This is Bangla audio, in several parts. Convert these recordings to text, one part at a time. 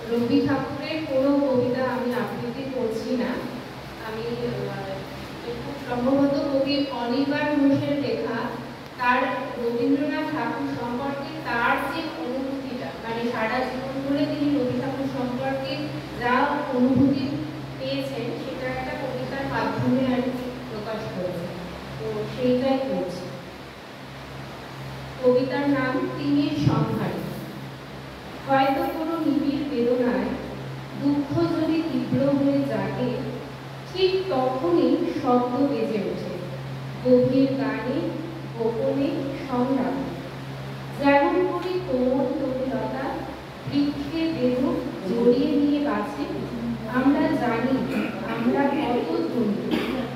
রবি ঠাকুরের কোনো কবিতা আমি আবৃত্তি করছি না। আমি খুব সম্ভবত কবি অনির্বাণ ঘোষের লেখা তার রবীন্দ্রনাথ ঠাকুর সম্পর্কে তার যে অনুভূতিটা, মানে সারা জীবন ধরে তিনি রবি ঠাকুর সম্পর্কে যা অনুভূতি পেয়েছেন সেটা একটা কবিতার মাধ্যমে আর কি প্রকাশ করেছে। তো সেইটাই করছি। কবিতার নাম তিমির সংহারী। হয়তো কোনো নিবিড় বেদনায় দুঃখ যদি তীব্র হয়ে জাগে, ঠিক তখনই শব্দ বেজে ওঠে গভীর গানে, গোপনে, সংগ্রামে। যেমন করি কোমল তরুলতা বৃক্ষে দেহ জড়িয়ে নিয়ে বাঁচে, আমরা জানি আমরা কত ধনী,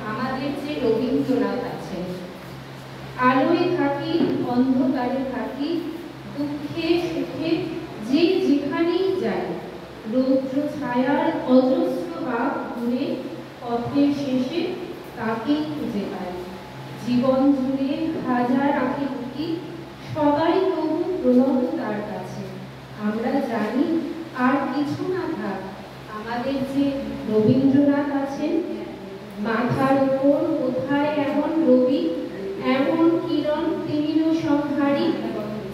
আমাদের যে রবীন্দ্রনাথ আছেন। আলোয় থাকি, অন্ধকারে থাকি, দুঃখে সুখে যে যেখানেই যাই, রৌদ্র ছায়ার অজস্র বাঁক ঘুরে পথের শেষে তাকেই খুঁজে পাই। জীবন জুড়ে হাজার আঁকি বুকি, সবাই তবু প্রণত তার কাছে। আমরা জানি আর কিছু না থাক, আমাদের যে রবীন্দ্রনাথ আছেন। মাথার উপর কোথায় এমন রবি, এমন কিরণ তিমির সংহারী,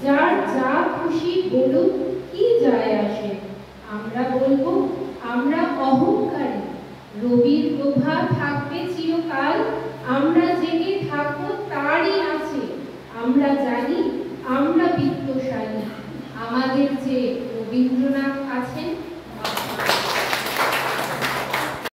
যার যা খুশি বলুক কি যায় আসে। আমরা বলবো আমরা অহংকারী, রবির প্রভা থাকবে চিরকাল, আমরা জেগে থাকবো তারই আছে। আমরা জানি আমরা বিত্তশালী, আমাদের যে রবীন্দ্রনাথ আছেন।